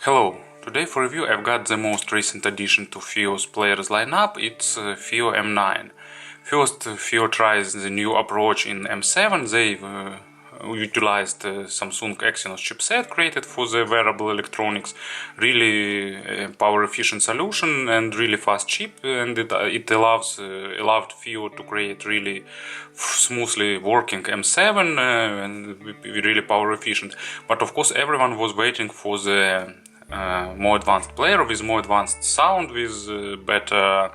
Hello, today for review I've got the most recent addition to FiiO's players lineup. It's FiiO M9. First, FiiO tries the new approach in M7. They've utilized Samsung Exynos chipset created for the wearable electronics. Really power efficient solution and really fast chip, and it allowed FiiO to create really smoothly working M7 and really power efficient. But of course everyone was waiting for the more advanced player with more advanced sound, with better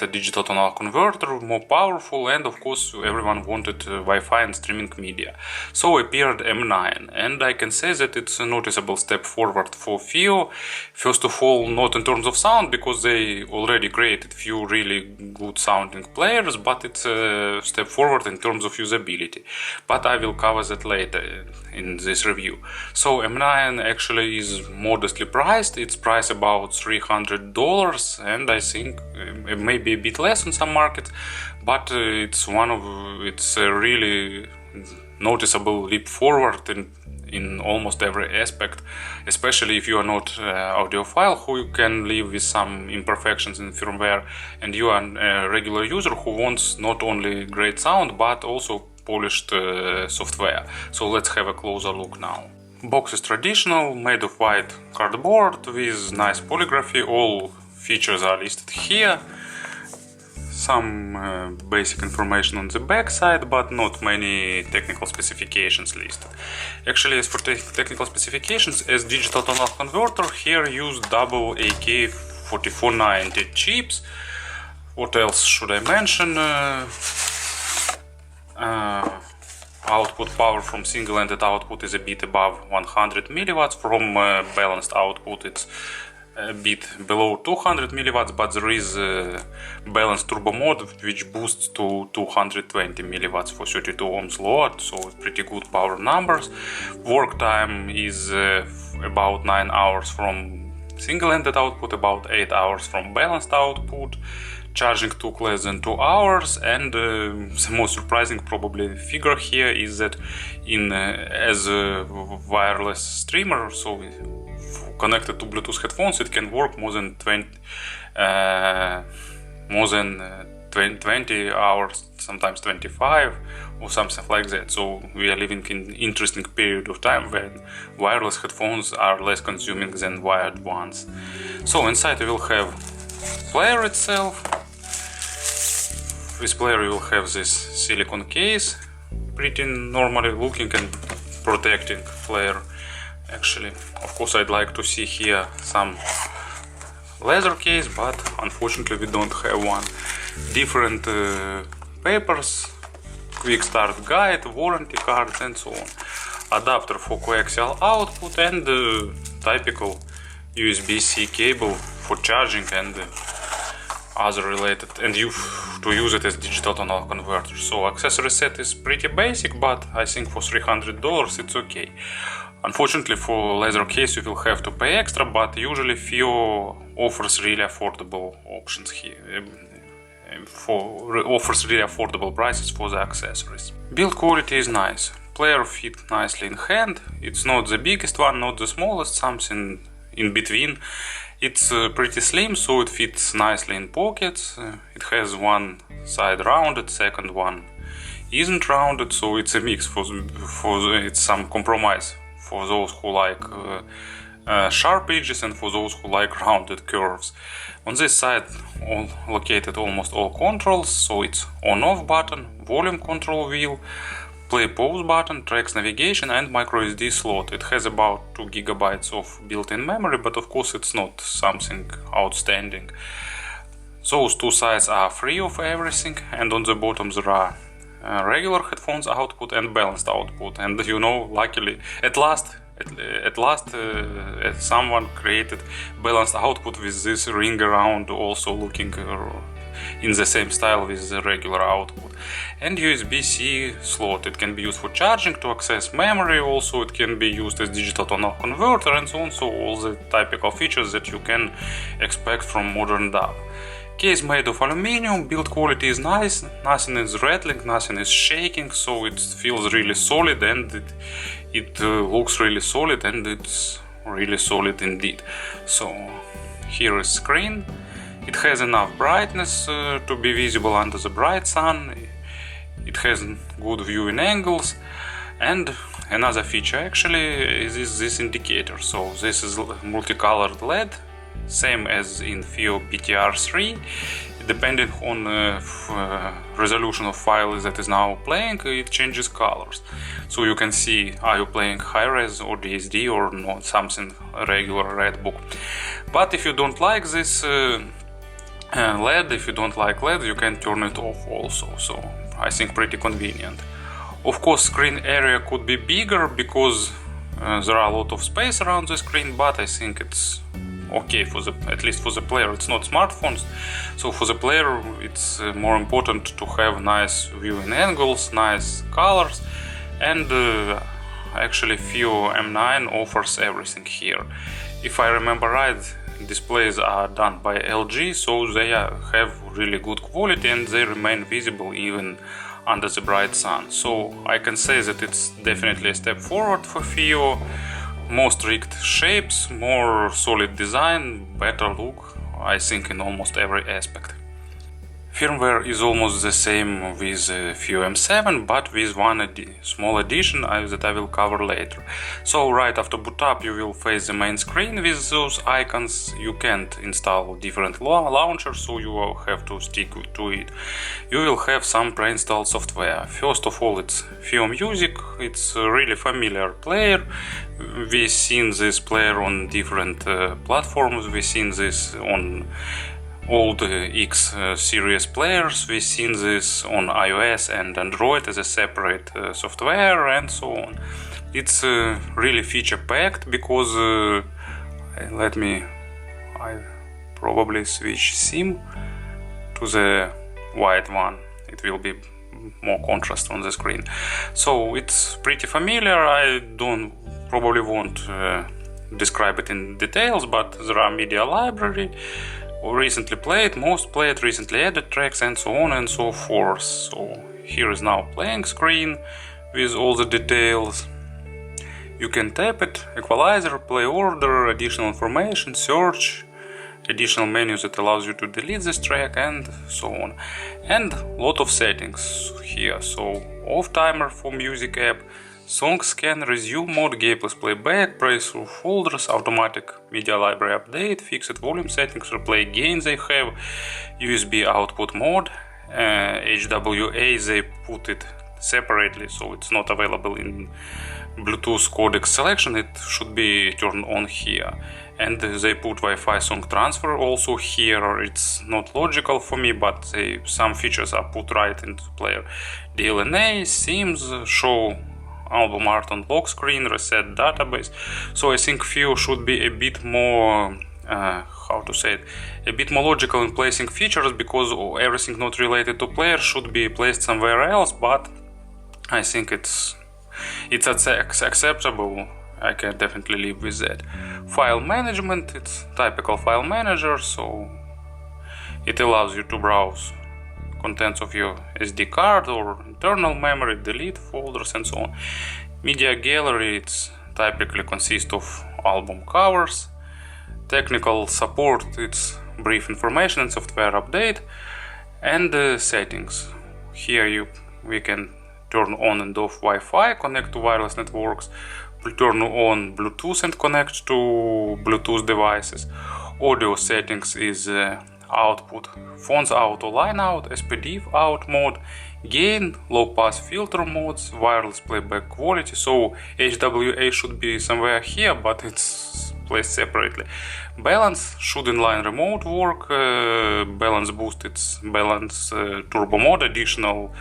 digital tonal converter, more powerful, and of course everyone wanted Wi-Fi and streaming media. So appeared M9, and I can say that it's a noticeable step forward for FiiO. First of all, not in terms of sound, because they already created few really good sounding players, but it's a step forward in terms of usability. But I will cover that later in this review. So M9 actually is modestly priced. It's priced about $300, and I think it may be a bit less in some markets, but it's a really noticeable leap forward in almost every aspect, especially if you are not audiophile who can live with some imperfections in firmware, and you are a regular user who wants not only great sound but also polished software. So let's have a closer look now. Box is traditional, made of white cardboard with nice polygraphy. All features are listed here. Some basic information on the back side, but not many technical specifications listed. Actually, as for technical specifications, as digital tonal converter, here use double AK4490 chips. What else should I mention? Output power from single-ended output is a bit above 100 milliwatts. From balanced output it's a bit below 200 milliwatts, but there is a balanced turbo mode which boosts to 220 milliwatts for 32 ohms load, so pretty good power numbers. Work time is about 9 hours from single-ended output, about 8 hours from balanced output. Charging took less than 2 hours, and the most surprising probably figure here is that as a wireless streamer, so connected to Bluetooth headphones, it can work more than 20 hours, sometimes 25 or something like that. So we are living in an interesting period of time when wireless headphones are less consuming than wired ones. So inside we will have player itself. This player will have this silicone case, pretty normally looking and protecting player. Actually, of course, I'd like to see here some leather case, but unfortunately we don't have one. Different papers, quick start guide, warranty cards, and so on. Adapter for coaxial output, and typical USB-C cable for charging and other related, and to use it as digital tonal converter. So accessory set is pretty basic, but I think for $300 it's okay. Unfortunately, for leather case you will have to pay extra, but usually FiiO offers really affordable options here. Offers really affordable prices for the accessories. Build quality is nice. Player fit nicely in hand. It's not the biggest one, not the smallest, something in between. It's pretty slim, so it fits nicely in pockets. It has one side rounded, second one isn't rounded, so it's a mix. It's some compromise for those who like sharp edges and for those who like rounded curves. On this side located almost all controls, so it's on-off button, volume control wheel, play pause button, tracks navigation, and microSD slot. It has about 2 GB of built-in memory, but of course it's not something outstanding. Those two sides are free of everything, and on the bottom there are regular headphones output and balanced output. And you know, luckily, at last someone created balanced output with this ring around, also looking in the same style with the regular output. And USB-C slot. It can be used for charging, to access memory, also it can be used as digital tonal converter, and so on. So all the typical features that you can expect from modern DAW. Case made of aluminium, build quality is nice, nothing is rattling, nothing is shaking, so it feels really solid, and it looks really solid, and it's really solid indeed. So here is screen. It has enough brightness to be visible under the bright sun. It has good viewing angles, and another feature actually is this indicator. So this is multicolored LED, same as in FiiO PTR3. Depending on resolution of file that is now playing, it changes colors. So you can see, are you playing high-res or DSD or not, something regular red book. But if you don't like this LED, if you don't like LED, you can turn it off also. So I think pretty convenient. Of course, screen area could be bigger because there are a lot of space around the screen, but I think it's okay for at least for the player. It's not smartphones, so for the player it's more important to have nice viewing angles, nice colors, and actually FiiO M9 offers everything here. If I remember right, displays are done by LG, so they have really good quality and they remain visible even under the bright sun. So I can say that it's definitely a step forward for FiiO. More strict shapes, more solid design, better look, I think, in almost every aspect. Firmware is almost the same with FiiO M7, but with one small addition that I will cover later. So right after boot up you will face the main screen with those icons. You can't install different launchers, so you will have to stick to it. You will have some pre-installed software. First of all, it's FiiO Music. It's a really familiar player. We've seen this player on different platforms. We've seen this on old X series players. We've seen this on iOS and Android as a separate software and so on. It's really feature packed because I probably switch sim to the white one. It will be more contrast on the screen. So it's pretty familiar. I probably won't describe it in details, but there are media library, recently played, most played, recently added tracks, and so on and so forth. So here is now playing screen with all the details. You can tap it, equalizer, play order, additional information, search, additional menus that allows you to delete this track, and so on. And lot of settings here. So off timer for music app, song scan, resume mode, gapless playback, play through folders, automatic media library update, fixed volume settings, replay gain they have, USB output mode, HWA they put it separately, so it's not available in Bluetooth codec selection, it should be turned on here. And they put Wi-Fi song transfer also here. It's not logical for me, but some features are put right into the player. DLNA, themes, show album art on lock screen, reset database. So I think FiiO should be a bit more a bit more logical in placing features, because everything not related to player should be placed somewhere else, but I think it's acceptable. I can definitely live with that. File management, it's typical file manager, so it allows you to browse contents of your SD card or internal memory, delete folders and so on. Media gallery, it's typically consists of album covers. Technical support, it's brief information and software update. And settings, here we can turn on and off Wi-Fi, connect to wireless networks, turn on Bluetooth and connect to Bluetooth devices. Audio settings is output, phones out or line out, SPD out mode, gain, low pass filter modes, wireless playback quality. So HWA should be somewhere here, but it's placed separately. Balance, should inline remote work, balance boost, it's balance turbo mode, additional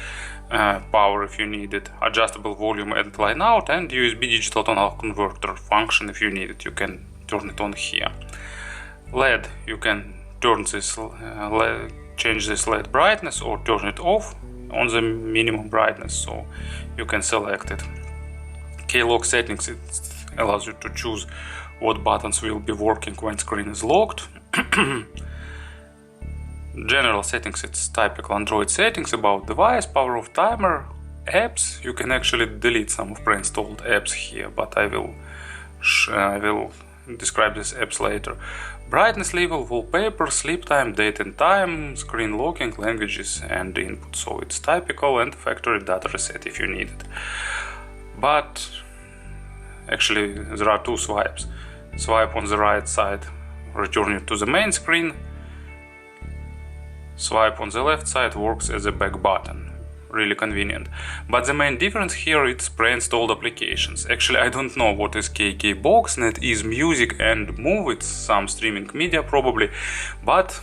power if you need it, adjustable volume and line out, and USB digital tonal converter function if you need it. You can turn it on here. LED, you can turn this change this LED brightness or turn it off on the minimum brightness, so you can select it. K-lock settings, it allows you to choose what buttons will be working when screen is locked. General settings, it's typical Android settings about device, power of timer, apps. You can actually delete some of pre-installed apps here, but I will describe these apps later. Brightness level, wallpaper, sleep time, date and time, screen locking, languages and input. So it's typical and factory data reset if you need it. But actually there are two swipes. Swipe on the right side, return you to the main screen. Swipe on the left side works as a back button. Really convenient. But the main difference here is pre-installed applications. Actually, I don't know what is KKBox, is music and move, it's some streaming media probably, but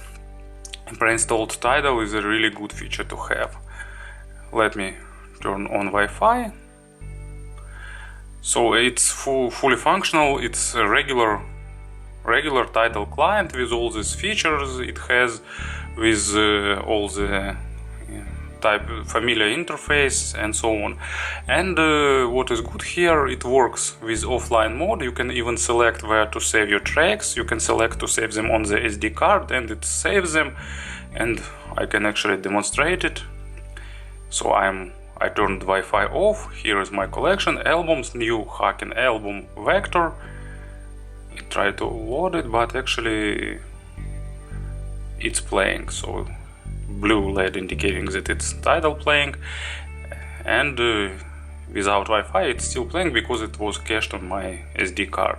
pre-installed Tidal is a really good feature to have. Let me turn on Wi-Fi. So it's fully functional, it's a regular Tidal client with all these features it has, with all the type familiar interface and so on. And what is good here, it works with offline mode. You can even select where to save your tracks. You can select to save them on the SD card and it saves them, and I can actually demonstrate it. So I turned Wi-Fi off. Here is my collection, albums, new hacking album vector. I tried to load it, but actually it's playing, so blue LED indicating that it's Tidal playing, and without Wi-Fi it's still playing because it was cached on my SD card.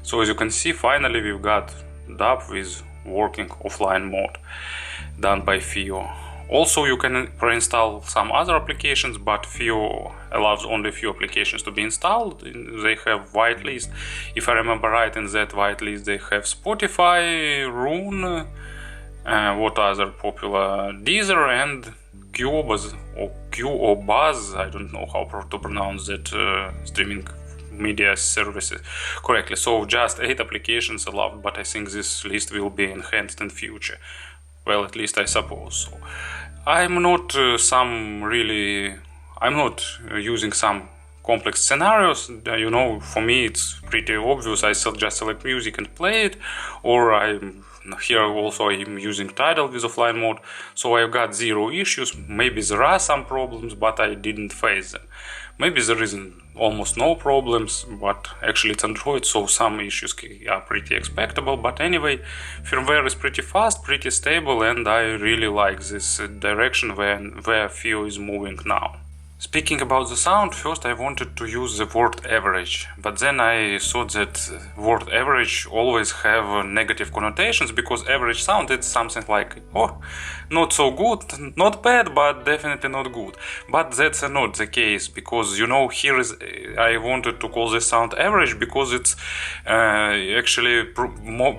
So as you can see, finally we've got DAB with working offline mode done by FiiO. Also you can pre-install some other applications, but FiiO allows only few applications to be installed. They have whitelist. If I remember right, in that whitelist they have Spotify, Rune, what other popular, Deezer and QoBuzz or Buzz, I don't know how to pronounce that streaming media services correctly. So just 8 applications allowed, but I think this list will be enhanced in future. Well, at least I suppose so. I'm not using some complex scenarios. You know, for me it's pretty obvious. I just select music and play it, or I'm using Tidal with offline mode, so I've got 0 issues. Maybe there are some problems, but I didn't face them. Maybe there isn't almost no problems, but actually it's Android, so some issues are pretty expectable. But anyway, firmware is pretty fast, pretty stable, and I really like this direction where FiiO is moving now. Speaking about the sound, first I wanted to use the word average, but then I thought that word average always have negative connotations, because average sound is something like, oh, not so good, not bad, but definitely not good. But that's not the case, because you know, here is, I wanted to call this sound average because it's actually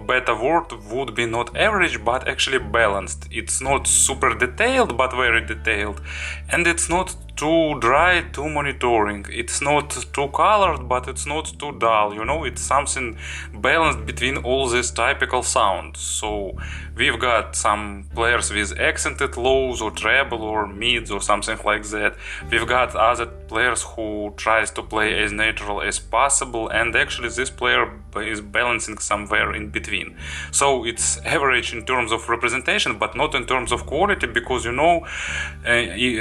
better word would be not average, but actually balanced. It's not super detailed, but very detailed, and it's not too dry, too monitoring. It's not too colored, but it's not too dull. You know, it's something balanced between all these typical sounds. So we've got some players with accented lows or treble or mids or something like that. We've got other players who tries to play as natural as possible, and actually this player is balancing somewhere in between. So it's average in terms of representation, but not in terms of quality, because you know,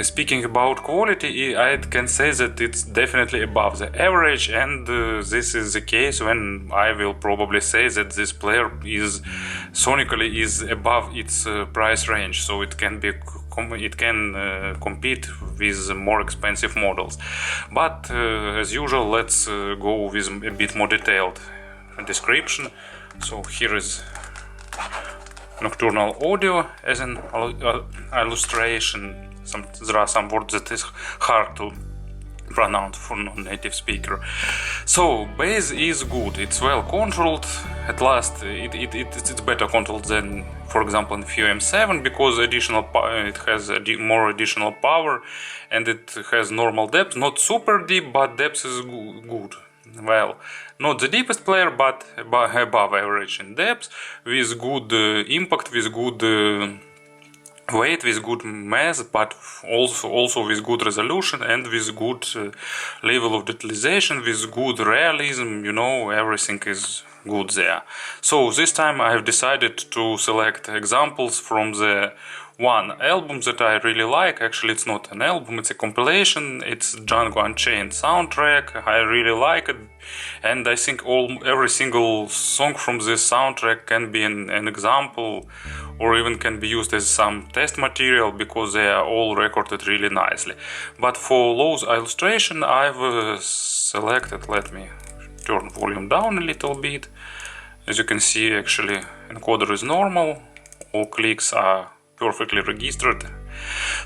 speaking about quality, I can say that it's definitely above the average, and this is the case when I will probably say that this player is sonically is above its price range, so it can compete with more expensive models. But as usual, let's go with a bit more detailed description. So here is nocturnal audio as an illustration. There are some words that is hard to pronounce for non-native speaker. So bass is good, it's well controlled. At last it's better controlled than, for example, in FiiO M7, because it has more additional power, and it has normal depth, not super deep, but depth is good. Well, not the deepest player, but above average in depth, with good impact, with good weight, with good mass, but also with good resolution and with good level of detailization, with good realism. You know, everything is good there. So this time I have decided to select examples from the one album that I really like. Actually, it's not an album, it's a compilation. It's Django Unchained soundtrack. I really like it, and I think every single song from this soundtrack can be an example, or even can be used as some test material, because they are all recorded really nicely. But for Low's illustration, I've selected, let me turn volume down a little bit. As you can see, actually encoder is normal, all clicks are perfectly registered.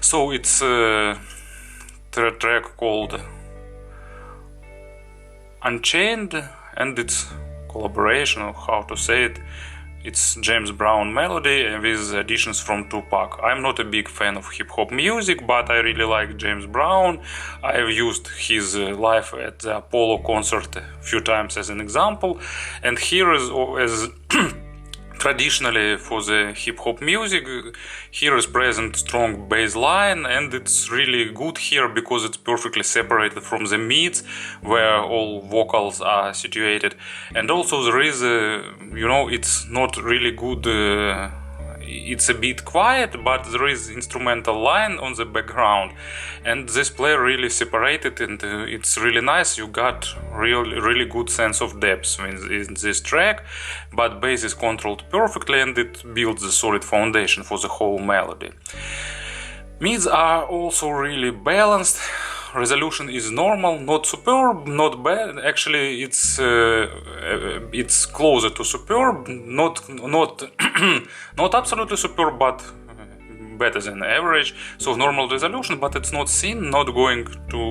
So it's a track called Unchained, and it's collaboration, or how to say it. It's James Brown melody with additions from Tupac. I'm not a big fan of hip-hop music, but I really like James Brown. I've used his live at the Apollo concert a few times as an example. And here is as traditionally for the hip-hop music, here is present strong bass line, and it's really good here because it's perfectly separated from the mids where all vocals are situated. And also there is it's not really good, it's a bit quiet, but there is instrumental line on the background, and this player really separated, and it's really nice. You got really good sense of depth in this track, but bass is controlled perfectly, and it builds a solid foundation for the whole melody. Mids are also really balanced. Resolution is normal, not superb, not bad. Actually, it's closer to superb, not not absolutely superb, but better than average. So normal resolution, but it's not thin, not going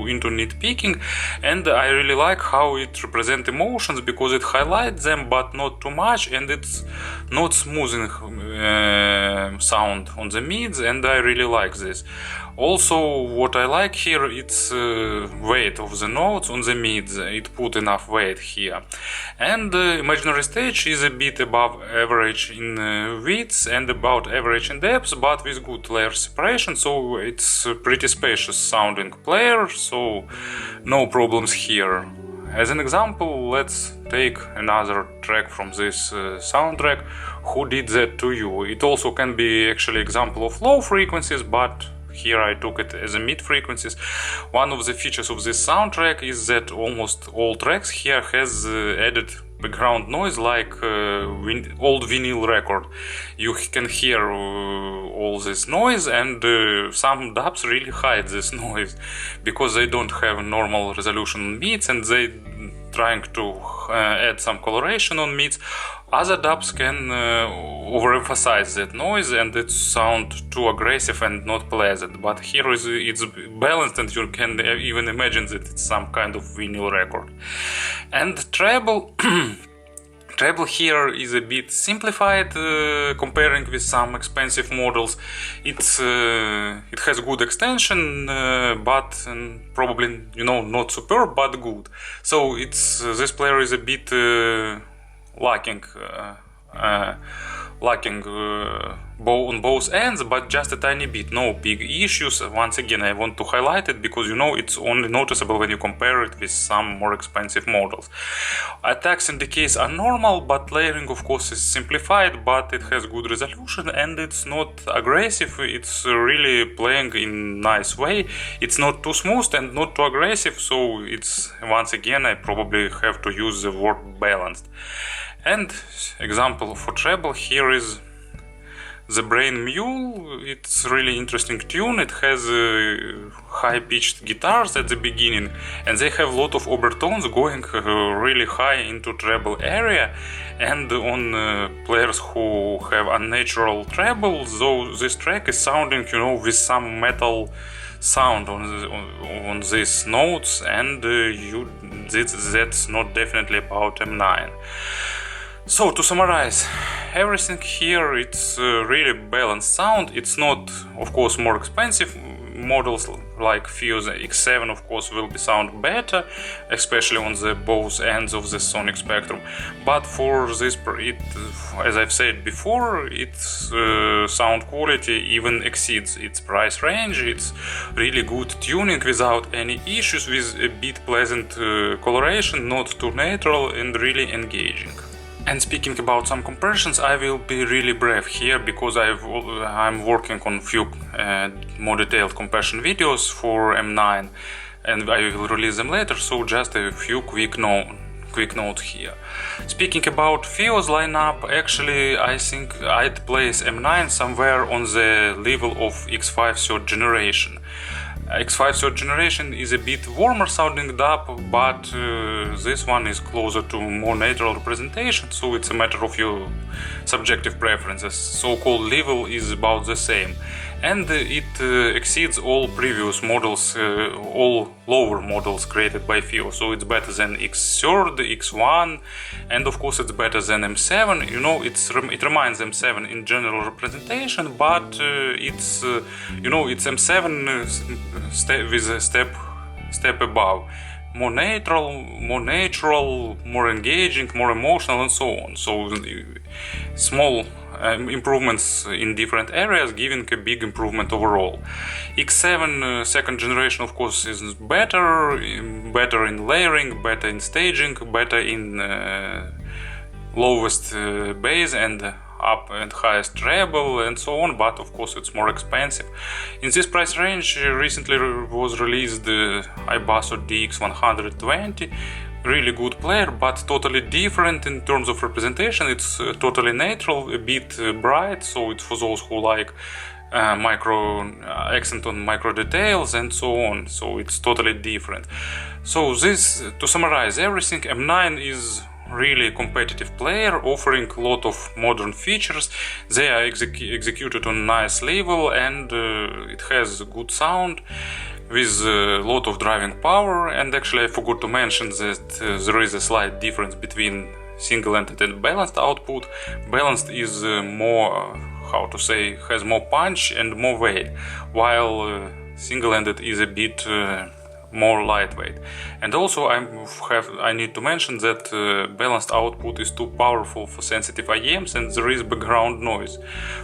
into nitpicking. And I really like how it represents emotions, because it highlights them, but not too much, and it's not smoothing sound on the mids, and I really like this. Also, what I like here, it's weight of the notes on the mids. It put enough weight here. And imaginary stage is a bit above average in width and about average in depth, but with good layer separation, so it's a pretty spacious sounding player, so no problems here. As an example, let's take another track from this soundtrack, Who Did That To You. It also can be actually example of low frequencies, but here I took it as a mid frequencies. One of the features of this soundtrack is that almost all tracks here has added background noise like old vinyl record. You can hear all this noise, and some dubs really hide this noise because they don't have normal resolution mids, and they trying to add some coloration on mids. Other dubs can overemphasize that noise, and it sound too aggressive and not pleasant. But here it's balanced, and you can even imagine that it's some kind of vinyl record. And treble treble here is a bit simplified comparing with some expensive models. It has good extension, but probably not superb, but good. So this player is a bit lacking on both ends, but just a tiny bit, no big issues. Once again, I want to highlight it because it's only noticeable when you compare it with some more expensive models. Attacks and decays are normal, but layering of course is simplified, but it has good resolution and it's not aggressive. It's really playing in nice way. It's not too smooth and not too aggressive, so it's, once again, I probably have to use the word balanced. And example for treble here is The Brain Mule. It's really interesting tune. It has high-pitched guitars at the beginning, and they have a lot of overtones going really high into treble area. And on players who have unnatural treble, so this track is sounding, with some metal sound on these notes, and that's not definitely about M9. So to summarize, everything here, it's really balanced sound. It's not, of course, more expensive. Models like FiiO X7, of course, will be sound better, especially on the both ends of the sonic spectrum. But for this, as I've said before, its sound quality even exceeds its price range. It's really good tuning without any issues, with a bit pleasant coloration, not too natural and really engaging. And speaking about some comparisons, I will be really brief here because I'm working on few more detailed comparison videos for M9 and I will release them later, so just a few quick notes here. Speaking about FiiO's lineup, actually I think I'd place M9 somewhere on the level of X5 3rd generation. X5 3rd generation is a bit warmer sounding DAP, but this one is closer to more natural representation, so it's a matter of your subjective preferences. So-called level is about the same, and it exceeds all previous models, all lower models created by FiiO, so it's better than X3rd, X1, and of course it's better than M7. You know, it reminds M7 in general representation, but it's M7 with a step above, more natural, more engaging, more emotional, and so on. So small improvements in different areas, giving a big improvement overall. X7 second generation, of course, is better in layering, better in staging, better in lowest bass and up and highest treble and so on, but of course it's more expensive. In this price range recently was released iBasso DX120, really good player, but totally different in terms of representation. It's totally natural, a bit bright, so it's for those who like accent on micro details and so on, so it's totally different. So this, to summarize everything, M9 is really a competitive player, offering a lot of modern features. They are executed on a nice level, and it has good sound with a lot of driving power. And actually I forgot to mention that there is a slight difference between single-ended and balanced output. Balanced is more, has more punch and more weight, while single-ended is a bit more lightweight. And also I need to mention that balanced output is too powerful for sensitive IEMs and there is background noise.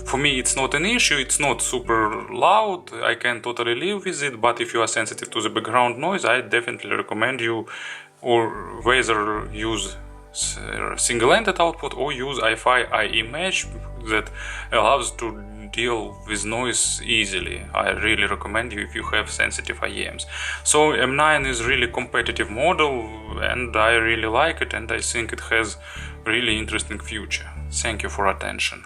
For me it's not an issue, it's not super loud, I can totally live with it, but if you are sensitive to the background noise, I definitely recommend you or whether use single-ended output or use FiiO IE mesh that allows to deal with noise easily. I really recommend you if you have sensitive IEMs. So M9 is really competitive model and I really like it, and I think it has really interesting future. Thank you for attention.